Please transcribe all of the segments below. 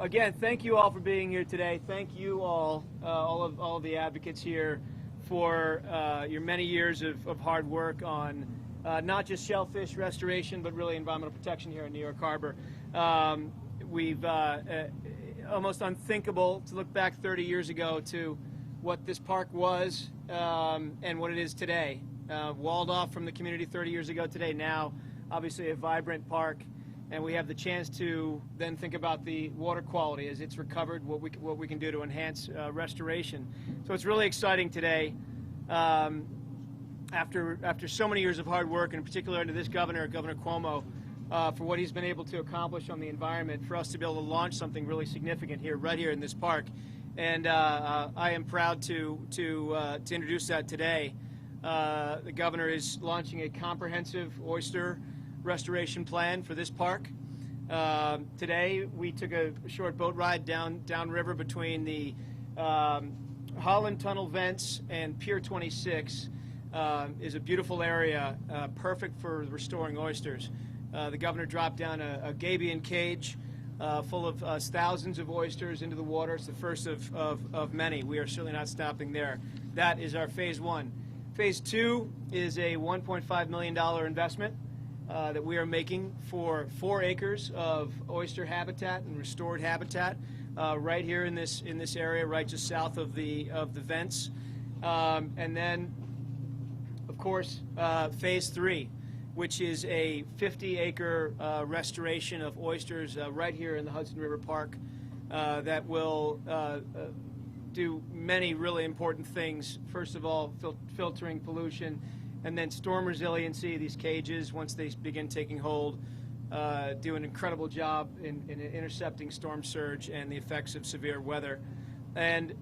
again, thank you all for being here today. Thank you all of the advocates here for your many years of hard work on not just shellfish restoration, but really environmental protection here in New York Harbor. We've almost unthinkable to look back 30 years ago to what this park was and what it is today. Walled off from the community 30 years ago today, now obviously a vibrant park, and we have the chance to then think about the water quality as it's recovered, what we can do to enhance restoration. So it's really exciting today. After so many years of hard work, and in particular under this governor, Governor Cuomo, for what he's been able to accomplish on the environment, for us to be able to launch something really significant here, right here in this park. And I am proud to introduce that today. The governor is launching a comprehensive oyster restoration plan for this park. Today we took a short boat ride downriver between the Holland Tunnel vents and Pier 26. Is a beautiful area, perfect for restoring oysters. The governor dropped down a gabion cage full of thousands of oysters into the water. It's the first of many. We are certainly not stopping there. That is our phase one. Phase two is a $1.5 million investment that we are making for 4 acres of oyster habitat and restored habitat right here in this area, right just south of the vents. And then, of course, phase 3, which is a 50-acre restoration of oysters right here in the Hudson River Park that will do many really important things. First of all, filtering pollution, and then storm resiliency. These cages, once they begin taking hold, do an incredible job in intercepting storm surge and the effects of severe weather. And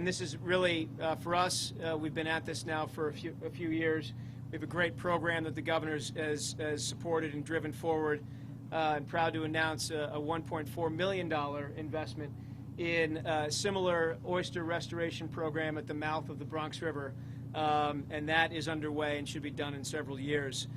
this is really, for us, we've been at this now for a few years. We have a great program that the governor has supported and driven forward. I'm proud to announce a $1.4 million investment in a similar oyster restoration program at the mouth of the Bronx River, and that is underway and should be done in several years.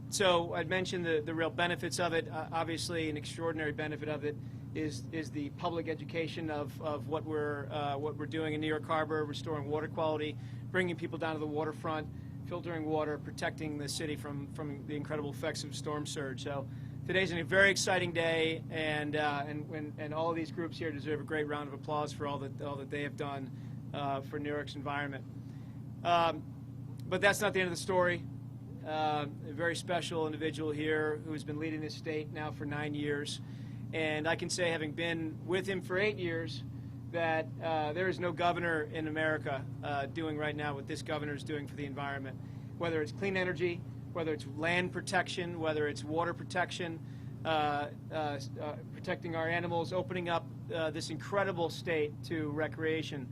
So I'd mentioned the real benefits of it. Obviously, an extraordinary benefit of it is the public education of what we're doing in New York Harbor, restoring water quality, bringing people down to the waterfront, filtering water, protecting the city from the incredible effects of storm surge. So today's a very exciting day, and all of these groups here deserve a great round of applause for all that they have done for New York's environment. But that's not the end of the story. A very special individual here who has been leading this state now for 9 years. And I can say, having been with him for 8 years, that there is no governor in America doing right now what this governor is doing for the environment. Whether it's clean energy, whether it's land protection, whether it's water protection, protecting our animals, opening up this incredible state to recreation.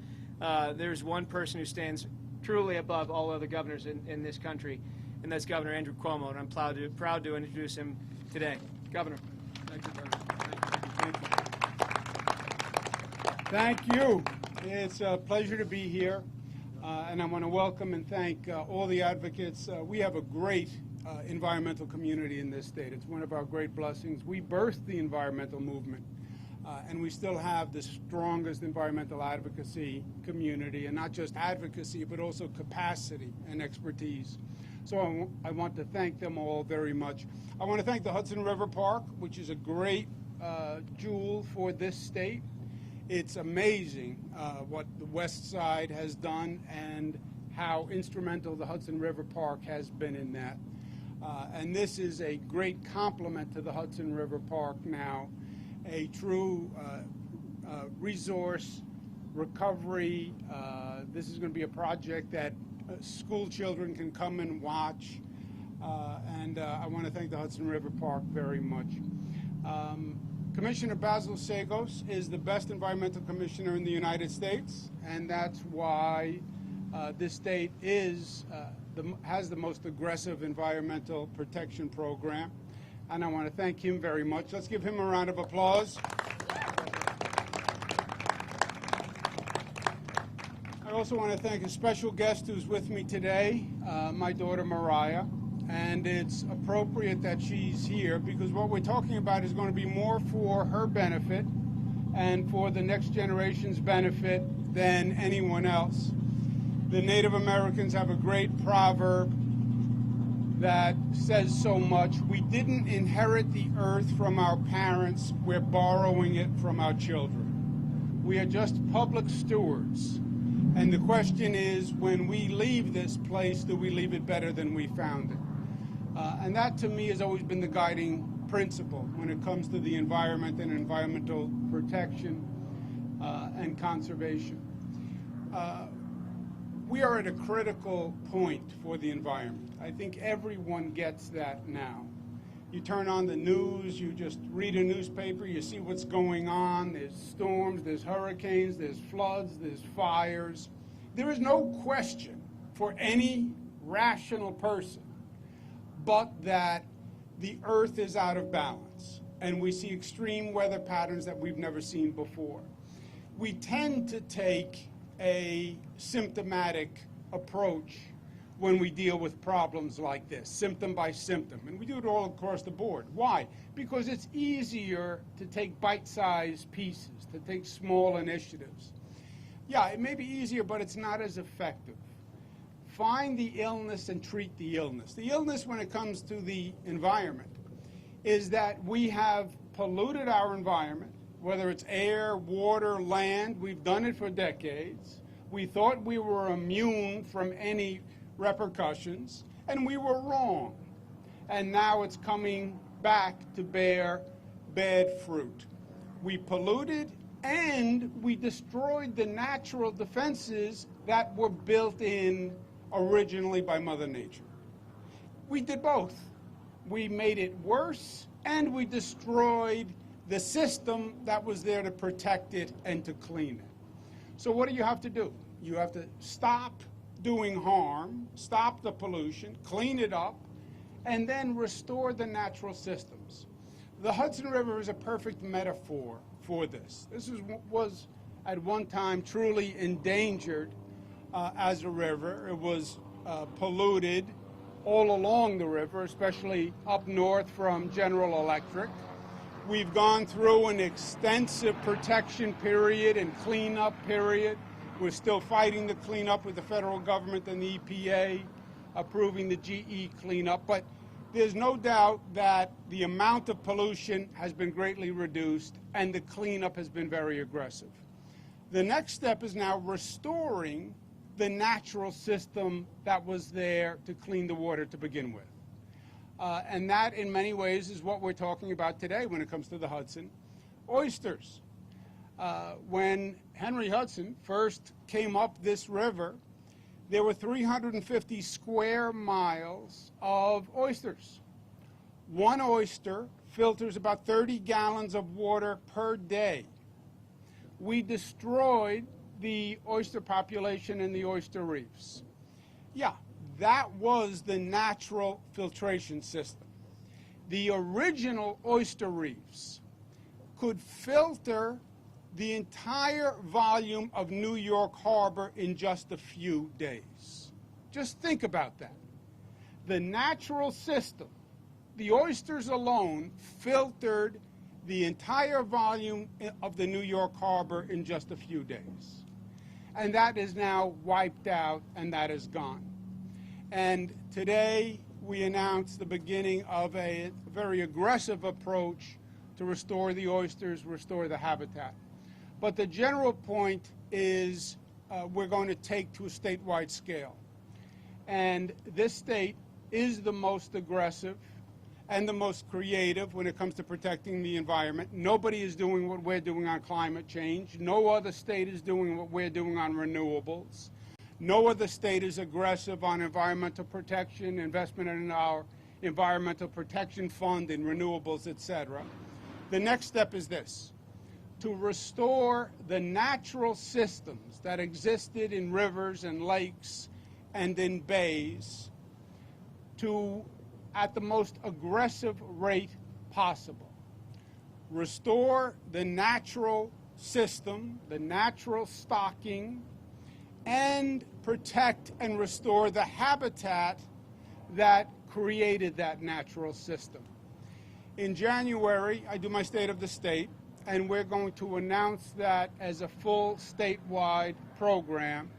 There's one person who stands truly above all other governors in this country, and that's Governor Andrew Cuomo, and I'm proud to introduce him today. Governor. Thank you, Governor. Thank you. It's a pleasure to be here, and I want to welcome and thank all the advocates. We have a great environmental community in this state. It's one of our great blessings. We birthed the environmental movement, and we still have the strongest environmental advocacy community, and not just advocacy, but also capacity and expertise. So I want to thank them all very much. I want to thank the Hudson River Park, which is a great jewel for this state. It's amazing what the West Side has done and how instrumental the Hudson River Park has been in that. And this is a great complement to the Hudson River Park now, a true resource recovery. This is going to be a project that school children can come and watch. And I want to thank the Hudson River Park very much. Commissioner Basil Sagos is the best environmental commissioner in the United States, and that's why this state has the most aggressive environmental protection program. And I want to thank him very much. Let's give him a round of applause. I also want to thank a special guest who's with me today, my daughter Mariah. And it's appropriate that she's here because what we're talking about is going to be more for her benefit and for the next generation's benefit than anyone else. The Native Americans have a great proverb that says so much. We didn't inherit the earth from our parents, we're borrowing it from our children. We are just public stewards. And the question is, when we leave this place, do we leave it better than we found it? And that, to me, has always been the guiding principle when it comes to the environment and environmental protection and conservation. We are at a critical point for the environment. I think everyone gets that now. You turn on the news, you just read a newspaper, you see what's going on. There's storms, there's hurricanes, there's floods, there's fires. There is no question for any rational person but that the earth is out of balance, and we see extreme weather patterns that we've never seen before. We tend to take a symptomatic approach when we deal with problems like this, symptom by symptom, and we do it all across the board. Why? Because it's easier to take bite-sized pieces, to take small initiatives. Yeah, it may be easier, but it's not as effective. Find the illness and treat the illness. The illness when it comes to the environment is that we have polluted our environment, whether it's air, water, land. We've done it for decades. We thought we were immune from any repercussions, and we were wrong. And now it's coming back to bear bad fruit. We polluted and we destroyed the natural defenses that were built in originally by Mother Nature. We did both. We made it worse and we destroyed the system that was there to protect it and to clean it. So what do you have to do? You have to stop doing harm, stop the pollution, clean it up, and then restore the natural systems. The Hudson River is a perfect metaphor for this. This was at one time truly endangered as a river. It was polluted all along the river, especially up north from General Electric. We've gone through an extensive protection period and cleanup period. We're still fighting the cleanup with the federal government and the EPA approving the GE cleanup, but there's no doubt that the amount of pollution has been greatly reduced and the cleanup has been very aggressive. The next step is now restoring the natural system that was there to clean the water to begin with. And that, in many ways, is what we're talking about today when it comes to the Hudson. Oysters. When Henry Hudson first came up this river, there were 350 square miles of oysters. One oyster filters about 30 gallons of water per day. We destroyed the oyster population in the oyster reefs. Yeah, that was the natural filtration system. The original oyster reefs could filter the entire volume of New York Harbor in just a few days. Just think about that. The natural system, the oysters alone, filtered the entire volume of the New York Harbor in just a few days. And that is now wiped out, and that is gone. And today we announce the beginning of a very aggressive approach to restore the oysters, restore the habitat. But the general point is we're going to take to a statewide scale. And this state is the most aggressive and the most creative when it comes to protecting the environment. Nobody is doing what we're doing on climate change. No other state is doing what we're doing on renewables. No other state is aggressive on environmental protection, investment in our environmental protection fund, in renewables, etc. The next step is this: to restore the natural systems that existed in rivers and lakes and in bays to at the most aggressive rate possible. Restore the natural system, the natural stocking, and protect and restore the habitat that created that natural system. In January, I do my State of the State, and we're going to announce that as a full statewide program.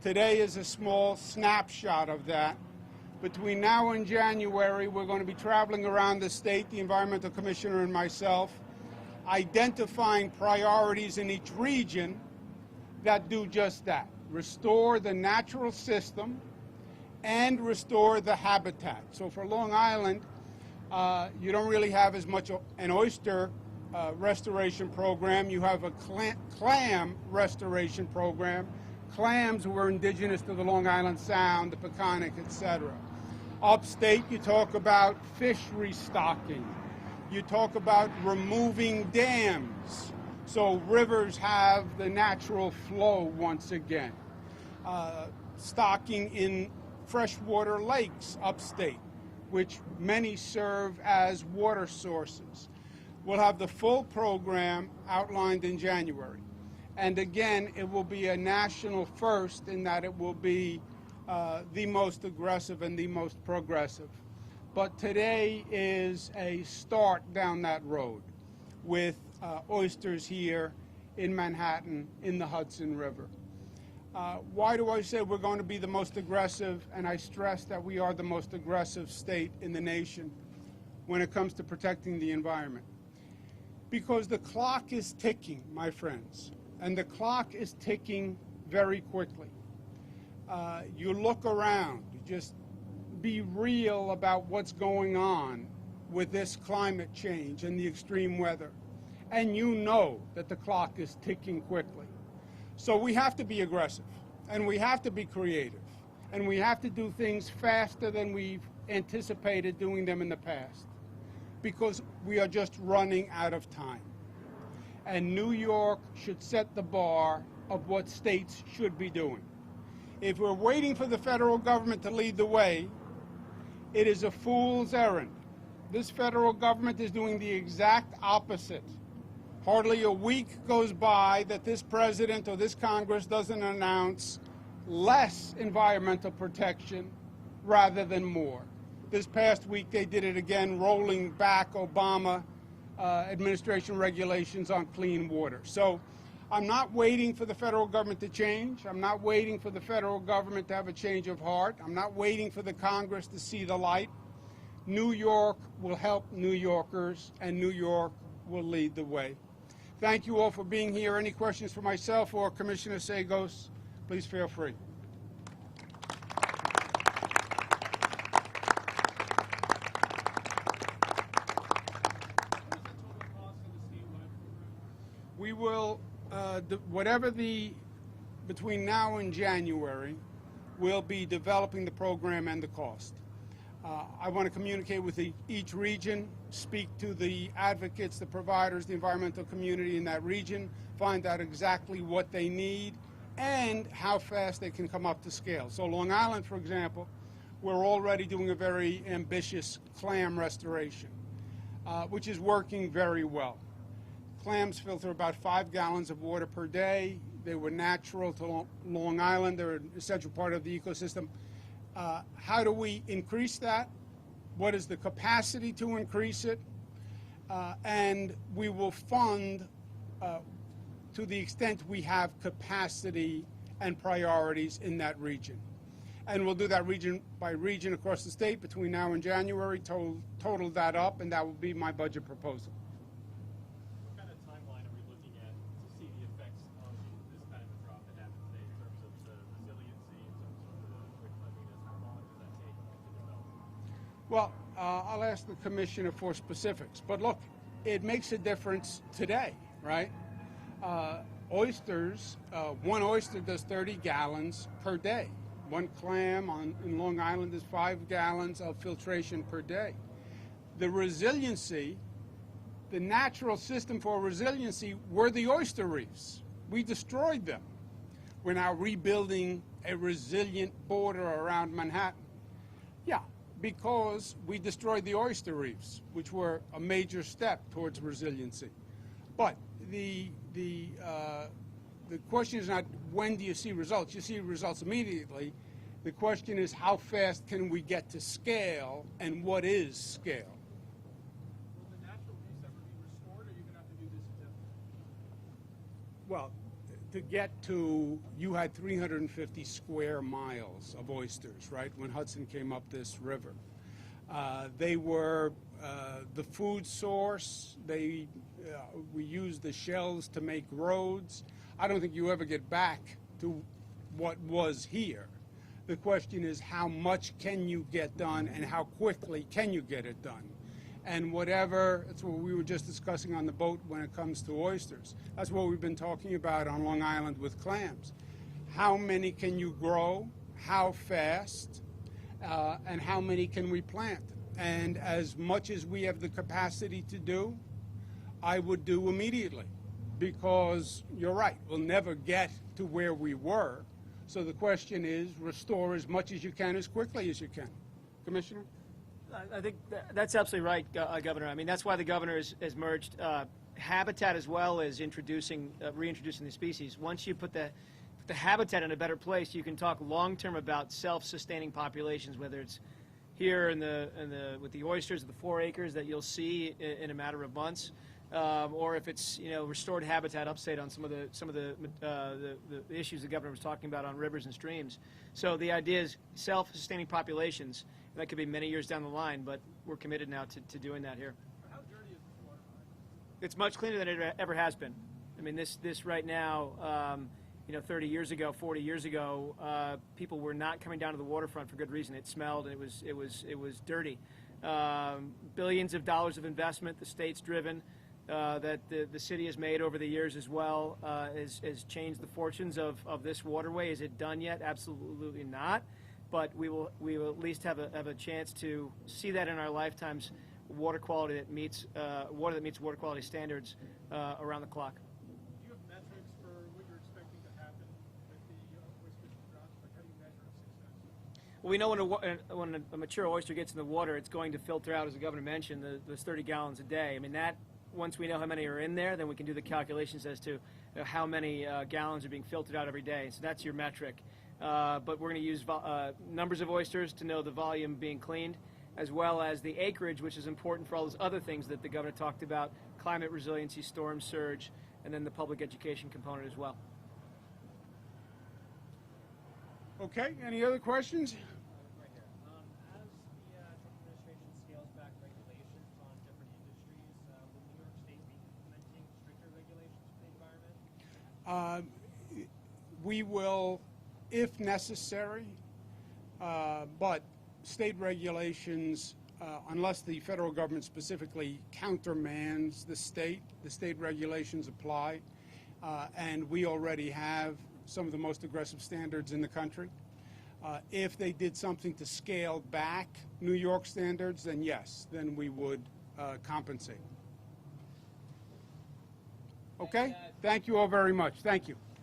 Today is a small snapshot of that. Between now and January, we're going to be traveling around the state, the environmental commissioner and myself, identifying priorities in each region that do just that: restore the natural system and restore the habitat. So for Long Island, you don't really have as much an oyster restoration program. You have a clam restoration program. Clams were indigenous to the Long Island Sound, the Peconic, etc. Upstate, you talk about fish restocking. You talk about removing dams so rivers have the natural flow once again. Stocking in freshwater lakes upstate, which many serve as water sources. We'll have the full program outlined in January. And again, it will be a national first in that it will be the most aggressive and the most progressive. But today is a start down that road with oysters here in Manhattan in the Hudson River. Why do I say we're going to be the most aggressive? And I stress that we are the most aggressive state in the nation when it comes to protecting the environment. Because the clock is ticking, my friends. And the clock is ticking very quickly. You look around, you just be real about what's going on with this climate change and the extreme weather. And you know that the clock is ticking quickly. So we have to be aggressive, and we have to be creative, and we have to do things faster than we've anticipated doing them in the past, because we are just running out of time. And New York should set the bar of what states should be doing. If we're waiting for the federal government to lead the way, it is a fool's errand. This federal government is doing the exact opposite. Hardly a week goes by that this president or this Congress doesn't announce less environmental protection rather than more. This past week they did it again, rolling back Obama administration regulations on clean water. So I'm not waiting for the federal government to change. I'm not waiting for the federal government to have a change of heart. I'm not waiting for the Congress to see the light. New York will help New Yorkers, and New York will lead the way. Thank you all for being here. Any questions for myself or Commissioner Sagos, please feel free. We will, between now and January, we'll be developing the program and the cost. I want to communicate with each region, speak to the advocates, the providers, the environmental community in that region, find out exactly what they need and how fast they can come up to scale. So Long Island, for example, we're already doing a very ambitious clam restoration, which is working very well. Clams filter about 5 gallons of water per day. They were natural to Long Island. They're an essential part of the ecosystem. How do we increase that? What is the capacity to increase it? And we will fund to the extent we have capacity and priorities in that region. And we'll do that region by region across the state between now and January, total that up, and that will be my budget proposal. Well, I'll ask the commissioner for specifics. But look, it makes a difference today, right? Oysters, one oyster does 30 gallons per day. One clam in Long Island is 5 gallons of filtration per day. The resiliency, the natural system for resiliency were the oyster reefs. We destroyed them. We're now rebuilding a resilient border around Manhattan. Yeah. Because we destroyed the oyster reefs, which were a major step towards resiliency. But the question is not when do you see results. You see results immediately. The question is how fast can we get to scale, and what is scale? Will the natural reefs ever be restored, or are you going to have to do this Well, to get to, you had 350 square miles of oysters, right, when Hudson came up this river. They were the food source. We used the shells to make roads. I don't think you ever get back to what was here. The question is, how much can you get done and how quickly can you get it done? And whatever, that's what we were just discussing on the boat when it comes to oysters. That's what we've been talking about on Long Island with clams. How many can you grow? How fast? And how many can we plant? And as much as we have the capacity to do, I would do immediately. Because you're right, we'll never get to where we were. So the question is, restore as much as you can as quickly as you can. Commissioner? I think that's absolutely right, Governor. I mean, that's why the governor has merged habitat as well as reintroducing the species. Once you put the habitat in a better place, you can talk long-term about self-sustaining populations, whether it's here with the oysters, the 4 acres that you'll see in a matter of months, or if it's restored habitat upstate on some of the issues the governor was talking about on rivers and streams. So the idea is self-sustaining populations. That could be many years down the line, but we're committed now to doing that here. How dirty is this water? It's much cleaner than it ever has been. I mean, this right now, 30 years ago, 40 years ago, people were not coming down to the waterfront for good reason. It smelled and it was dirty. Billions of dollars of investment, the state's driven, that the city has made over the years as well, has changed the fortunes of this waterway. Is it done yet? Absolutely not. But we will at least have a chance to see that in our lifetimes, water quality that meets water quality standards around the clock. Do you have metrics for what you're expecting to happen with the oysters and droughts? Like, how do you measure success? Well, we know when a mature oyster gets in the water, it's going to filter out, as the governor mentioned, those 30 gallons a day. I mean, that once we know how many are in there, then we can do the calculations as to how many gallons are being filtered out every day. So that's your metric. But we're going to use numbers of oysters to know the volume being cleaned, as well as the acreage, which is important for all those other things that the governor talked about, climate resiliency, storm surge, and then the public education component as well. Okay, any other questions? Right here. As the Trump administration scales back regulations on different industries, will New York State be implementing stricter regulations for the environment? We will, if necessary, but state regulations, unless the federal government specifically countermands the state regulations apply, and we already have some of the most aggressive standards in the country. If they did something to scale back New York standards, then yes, then we would compensate. Okay? Thank you all very much. Thank you.